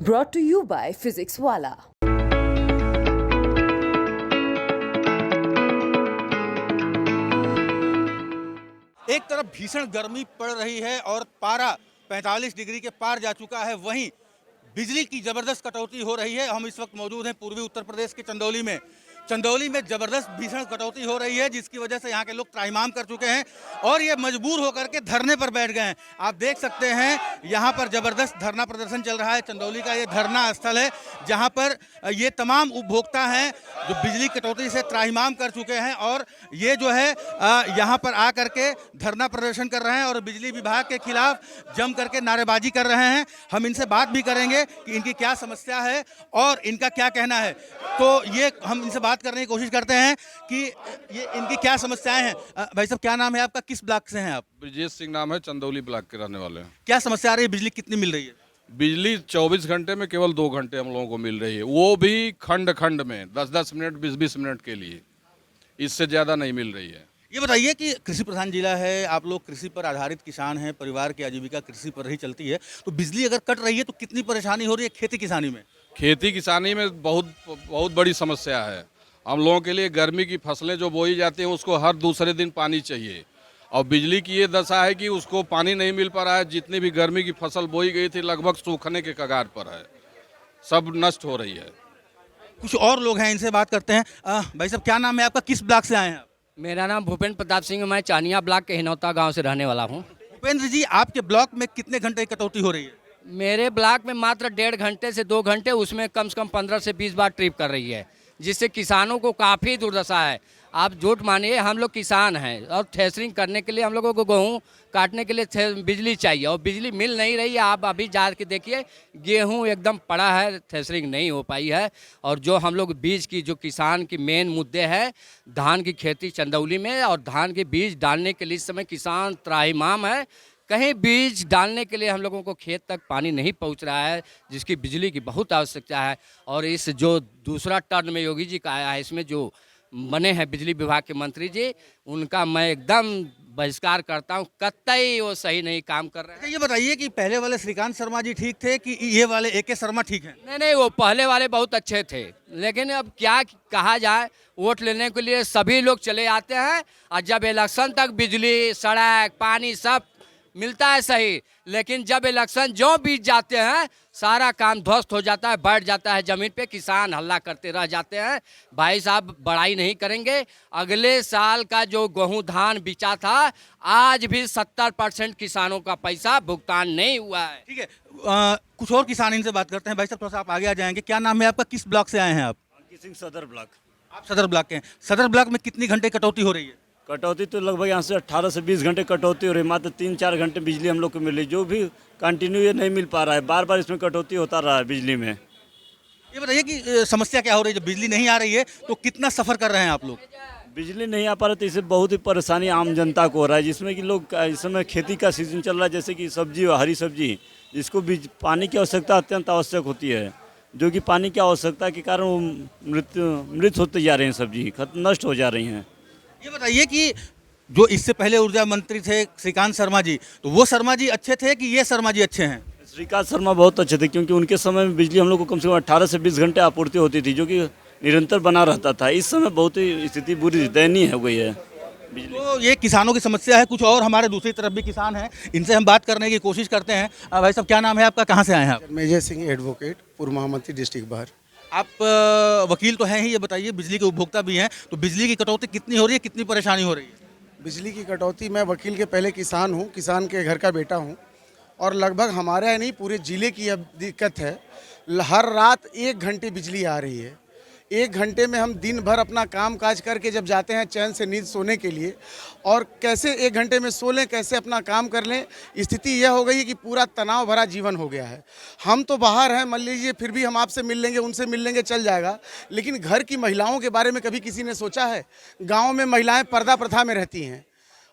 brought to you by Physics Wala. एक तरफ भीषण गर्मी पड़ रही है और पारा 45 डिग्री के पार जा चुका है, वहीं बिजली की जबरदस्त कटौती हो रही है। हम इस वक्त मौजूद हैं पूर्वी उत्तर प्रदेश के चंदौली में। चंदौली में जबरदस्त भीषण कटौती हो रही है, जिसकी वजह से यहाँ के लोग त्राहिमाम कर चुके हैं और ये मजबूर होकर के धरने पर बैठ गए हैं। आप देख सकते हैं यहाँ पर जबरदस्त धरना प्रदर्शन चल रहा है। चंदौली का ये धरना स्थल है जहाँ पर ये तमाम उपभोक्ता हैं जो बिजली कटौती से त्राहिमाम कर चुके हैं और ये जो है यहाँ पर आ करके धरना प्रदर्शन कर रहे हैं और बिजली विभाग के खिलाफ जम करके नारेबाजी कर रहे हैं। हम इनसे बात भी करेंगे कि इनकी क्या समस्या है और इनका क्या कहना है। तो ये हम इनसे बात करने की कोशिश करते हैं कि ये इनकी क्या समस्याएं हैं। भाई साहब, क्या नाम है आपका, किस ब्लॉक से हैं आप? ब्रजेश सिंह नाम है, चंदौली ब्लॉक के रहने वाले हैं। क्या समस्या आ रही है, बिजली कितनी मिल रही है? बिजली 24 घंटे में केवल 2 घंटे हम लोगों को मिल रही है, वो भी खंड खंड में 10-10 मिनट 20-20 मिनट के लिए, इससे ज़्यादा नहीं मिल रही है। ये बताइए कि कृषि प्रधान जिला है, आप लोग कृषि पर आधारित किसान हैं, परिवार की आजीविका कृषि पर ही चलती है, तो बिजली अगर कट रही है तो कितनी परेशानी हो रही है खेती किसानी में? खेती किसानी में बहुत बड़ी समस्या है। हम लोगों के लिए गर्मी की फसलें जो बोई जाती हैं उसको हर दूसरे दिन पानी चाहिए और बिजली की ये दशा है कि उसको पानी नहीं मिल पा रहा है। जितनी भी गर्मी की फसल बोई गई थी लगभग सूखने के कगार पर है, सब नष्ट हो रही है। कुछ और लोग हैं, इनसे बात करते हैं। भाई साहब, क्या नाम है आपका, किस ब्लॉक से आए हैं आप? मेरा नाम भूपेंद्र प्रताप सिंह, मैं चानिया ब्लॉक के हिनौता गांव से रहने वाला हूं। भूपेंद्र जी, आपके ब्लॉक में कितने घंटे की कटौती हो रही है? मेरे ब्लॉक में मात्र 1.5 घंटे से 2 घंटे, उसमें कम से कम 15 से 20 बार ट्रिप कर रही है, जिससे किसानों को काफ़ी दुर्दशा है। आप झूठ मानिए, हम लोग किसान हैं और थ्रेशरिंग करने के लिए हम लोगों को गेहूँ काटने के लिए बिजली चाहिए और बिजली मिल नहीं रही है। आप अभी जा के देखिए, गेहूँ एकदम पड़ा है, थ्रेशरिंग नहीं हो पाई है। और जो हम लोग बीज की, जो किसान की मेन मुद्दे है, धान की खेती चंदौली में, और धान के बीज डालने के लिए इस समय किसान त्राहिमाम है। कहीं बीज डालने के लिए हम लोगों को खेत तक पानी नहीं पहुंच रहा है, जिसकी बिजली की बहुत आवश्यकता है। और इस जो दूसरा टर्न में योगी जी का आया है, इसमें जो बने हैं बिजली विभाग के मंत्री जी, उनका मैं एकदम बहिष्कार करता हूं। कतई वो सही नहीं काम कर रहे हैं। ये बताइए कि पहले वाले श्रीकांत शर्मा जी ठीक थे कि ये वाले AK शर्मा ठीक हैं? नहीं, वो पहले वाले बहुत अच्छे थे, लेकिन अब क्या कहा जाए, वोट लेने के लिए सभी लोग चले आते हैं और जब इलेक्शन तक बिजली, सड़क, पानी सब मिलता है सही, लेकिन जब इलेक्शन जो बीत जाते हैं सारा काम ध्वस्त हो जाता है, बैठ जाता है ज़मीन पे, किसान हल्ला करते रह जाते हैं। भाई साहब, बड़ाई नहीं करेंगे, अगले साल का जो गेहूँ धान बिचा था, आज भी 70% किसानों का पैसा भुगतान नहीं हुआ है। ठीक है, कुछ और किसान, इनसे बात करते हैं। भाई साहब, थोड़ा सा आप आगे आ जाएंगे। क्या नाम है आपका, किस ब्लॉक से आए हैं आप? सिंह, सदर ब्लॉक। आप सदर ब्लॉक के हैं। सदर ब्लॉक में कितनी घंटे कटौती हो रही है? कटौती तो लगभग यहाँ से 18 से 20 घंटे कटौती हो रही है। मात्र 3-4 घंटे बिजली हम लोग को मिल रही है, जो भी कंटिन्यू ये नहीं मिल पा रहा है। बार बार इसमें कटौती होता रहा है बिजली में। ये बताइए कि समस्या क्या हो रही है, जब बिजली नहीं आ रही है तो कितना सफ़र कर रहे हैं आप लोग? बिजली नहीं आ पा रहा तो इससे बहुत ही परेशानी आम जनता को हो रहा है, जिसमें कि लोग इस समय खेती का सीजन चल रहा है, जैसे कि सब्जी और हरी सब्जी, जिसको भी पानी की आवश्यकता अत्यंत आवश्यक होती है, जो कि पानी की आवश्यकता के कारण वो मृत होते जा रहे हैं, सब्जी नष्ट हो जा रही हैं। ये बताइए कि जो इससे पहले ऊर्जा मंत्री थे श्रीकांत शर्मा जी, तो वो शर्मा जी अच्छे थे कि ये शर्मा जी अच्छे हैं? श्रीकांत शर्मा बहुत अच्छे थे, क्योंकि उनके समय में बिजली हम लोग को कम से कम 18 से 20 घंटे आपूर्ति होती थी, जो कि निरंतर बना रहता था। इस समय बहुत ही स्थिति बुरी, दयनीय हो गई है बिजली। तो ये किसानों की समस्या है। कुछ और हमारे दूसरी तरफ भी किसान हैं, इनसे हम बात करने की कोशिश करते हैं। भाई साहब, क्या नाम है आपका, कहाँ से आए हैं आप? मेजर सिंह, एडवोकेट, पूर्व महामंत्री डिस्ट्रिक्ट बाहर। आप वकील तो हैं ही, ये बताइए बिजली के उपभोक्ता भी हैं, तो बिजली की कटौती कितनी हो रही है, कितनी परेशानी हो रही है? बिजली की कटौती, मैं वकील के पहले किसान हूँ, किसान के घर का बेटा हूँ, और लगभग हमारे यहाँ नहीं पूरे ज़िले की अब दिक्कत है। हर रात 1 घंटे बिजली आ रही है। 1 घंटे में हम दिन भर अपना काम काज करके जब जाते हैं चैन से नींद सोने के लिए, और कैसे 1 घंटे में सो लें, कैसे अपना काम कर लें, स्थिति यह हो गई है कि पूरा तनाव भरा जीवन हो गया है। हम तो बाहर हैं, मान लीजिए, फिर भी हम आपसे मिल लेंगे, उनसे मिल लेंगे, चल जाएगा, लेकिन घर की महिलाओं के बारे में कभी किसी ने सोचा है? गाँव में महिलाएँ पर्दा प्रथा में रहती हैं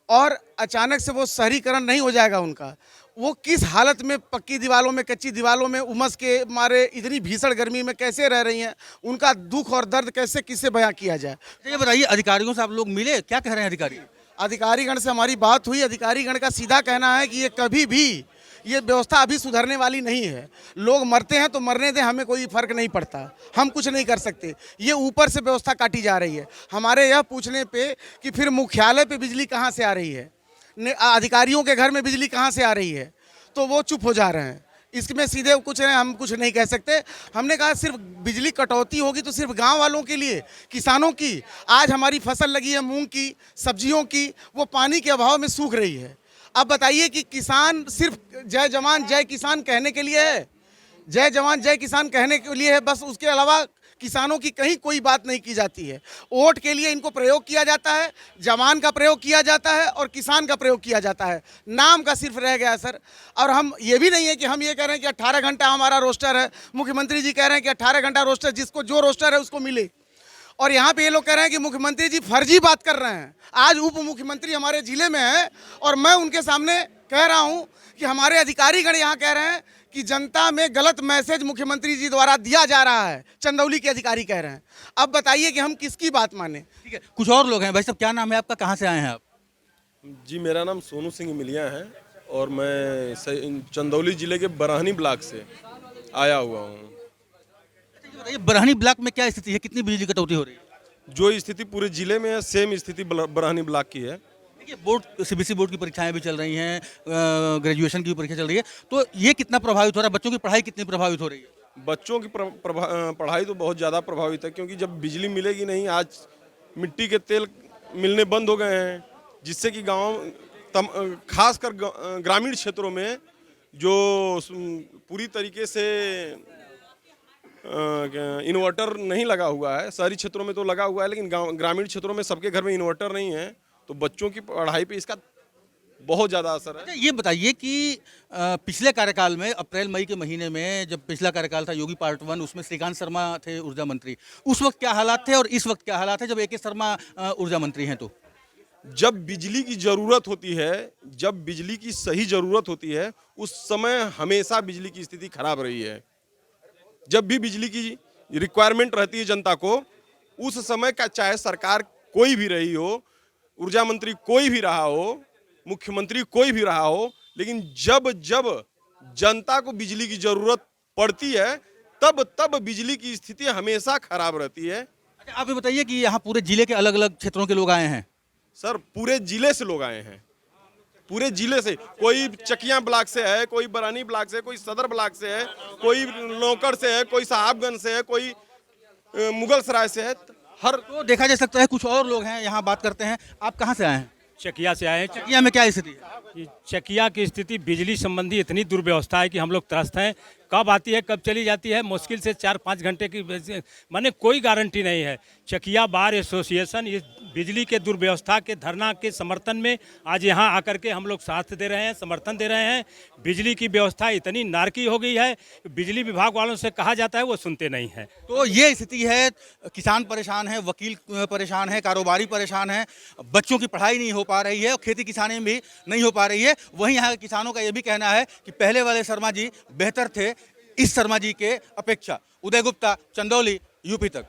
और अचानक से वो शहरीकरण नहीं हो जाएगा उनका, वो किस हालत में पक्की दीवारों में, कच्ची दीवारों में उमस के मारे इतनी भीषण गर्मी में कैसे रह रही हैं, उनका दुख और दर्द कैसे किससे बयां किया जाए? ये बताइए, अधिकारियों से आप लोग मिले, क्या कह रहे हैं अधिकारी? अधिकारीगण से हमारी बात हुई। अधिकारीगण का सीधा कहना है कि ये कभी भी ये व्यवस्था अभी सुधरने वाली नहीं है। लोग मरते हैं तो मरने दें, हमें कोई फर्क नहीं पड़ता, हम कुछ नहीं कर सकते। ये ऊपर से व्यवस्था काटी जा रही है। हमारे यह पूछने पे कि फिर मुख्यालय पे बिजली कहाँ से आ रही है, अधिकारियों के घर में बिजली कहाँ से आ रही है, तो वो चुप हो जा रहे हैं। इसमें सीधे कुछ नहीं, हम कुछ नहीं कह सकते। हमने कहा सिर्फ बिजली कटौती होगी तो सिर्फ गांव वालों के लिए, किसानों की आज हमारी फसल लगी है मूंग की, सब्जियों की, वो पानी के अभाव में सूख रही है। अब बताइए कि किसान सिर्फ जय जवान जय किसान कहने के लिए है, जय जवान जय किसान कहने के लिए है बस, उसके अलावा किसानों की कहीं कोई बात नहीं की जाती है। वोट के लिए इनको प्रयोग किया जाता है, जवान का प्रयोग किया जाता है और किसान का प्रयोग किया जाता है, नाम का सिर्फ रह गया है सर। और हम ये भी नहीं है कि हम ये कह रहे हैं कि 18 घंटा हमारा रोस्टर है, मुख्यमंत्री जी कह रहे हैं कि 18 घंटा रोस्टर, जिसको जो रोस्टर है उसको मिले। और यहाँ पे ये लोग कह रहे हैं कि मुख्यमंत्री जी फर्जी बात कर रहे हैं। आज उप मुख्यमंत्री हमारे जिले में है और मैं उनके सामने कह रहा हूँ कि हमारे अधिकारीगण यहाँ कह रहे हैं कि जनता में गलत मैसेज मुख्यमंत्री जी द्वारा दिया जा रहा है, चंदौली के अधिकारी कह रहे हैं। अब बताइए कि हम किसकी बात माने। ठीक है, कुछ और लोग हैं। भाई साहब, क्या नाम है आपका, कहाँ से आए हैं आप? जी, मेरा नाम सोनू सिंह मिलिया है और मैं चंदौली जिले के बरहनी ब्लॉक से आया हुआ हूँ। अच्छा, ये बताइए, बरहनी ब्लॉक में क्या स्थिति है, कितनी बिजली कटौती हो रही है? जो स्थिति पूरे जिले में है, सेम स्थिति बरहनी ब्लॉक की है। देखिए, बोर्ड सीबीएसई बोर्ड की परीक्षाएं भी चल रही हैं, ग्रेजुएशन की भी परीक्षा चल रही है, तो ये कितना प्रभावित हो रहा है, बच्चों की पढ़ाई कितनी प्रभावित हो रही है? बच्चों की पढ़ाई तो बहुत ज़्यादा प्रभावित है, क्योंकि जब बिजली मिलेगी नहीं, आज मिट्टी के तेल मिलने बंद हो गए हैं, जिससे कि खासकर ग्रामीण क्षेत्रों में जो पूरी तरीके से इन्वर्टर नहीं लगा हुआ है। शहरी क्षेत्रों में तो लगा हुआ है, लेकिन ग्रामीण क्षेत्रों में सबके घर में इन्वर्टर नहीं है, तो बच्चों की पढ़ाई पे इसका बहुत ज़्यादा असर है। अच्छा, ये बताइए कि पिछले कार्यकाल में अप्रैल मई के महीने में जब पिछला कार्यकाल था योगी पार्ट 1, उसमें श्रीकांत शर्मा थे ऊर्जा मंत्री, उस वक्त क्या हालात थे और इस वक्त क्या हालात है जब AK शर्मा ऊर्जा मंत्री हैं? तो जब बिजली की ज़रूरत होती है, जब बिजली की सही ज़रूरत होती है, उस समय हमेशा बिजली की स्थिति खराब रही है। जब भी बिजली की रिक्वायरमेंट रहती है जनता को, उस समय का चाहे सरकार कोई भी रही हो, ऊर्जा मंत्री कोई भी रहा हो, मुख्यमंत्री कोई भी रहा हो, लेकिन जब जब जनता को बिजली की ज़रूरत पड़ती है, तब तब बिजली की स्थिति हमेशा खराब रहती है। अच्छा, आप ये बताइए कि यहाँ पूरे जिले के अलग अलग क्षेत्रों के लोग आए हैं? सर, पूरे जिले से लोग आए हैं, पूरे जिले से। कोई चकिया ब्लॉक से है, कोई बरहनी ब्लॉक से, कोई सदर ब्लॉक से है, कोई नौकर से है, कोई साहबगंज से है, कोई मुगल सराय से है। तो देखा जा सकता है कुछ और लोग हैं, यहाँ बात करते हैं। आप कहाँ से आए हैं? चकिया से आए हैं। चकिया में क्या स्थिति है? चकिया की स्थिति बिजली संबंधी इतनी दुर्व्यवस्था है कि हम लोग त्रस्त हैं। कब आती है कब चली जाती है, मुश्किल से 4-5 घंटे की माने कोई गारंटी नहीं है। चकिया बार एसोसिएशन इस बिजली के दुर्व्यवस्था के धरना के समर्थन में आज यहाँ आकर के हम लोग साथ दे रहे हैं, समर्थन दे रहे हैं। बिजली की व्यवस्था इतनी नारकी हो गई है, बिजली विभाग वालों से कहा जाता है वो सुनते नहीं हैं। तो ये स्थिति है, किसान परेशान है, वकील परेशान है, कारोबारी परेशान है, बच्चों की पढ़ाई नहीं हो पा रही है और खेती किसानी भी नहीं हो पा रही है। वहीं यहाँ के किसानों का ये भी कहना है कि पहले वाले शर्मा जी बेहतर थे इस शर्मा जी के अपेक्षा। उदय गुप्ता, चंदौली, यूपी तक।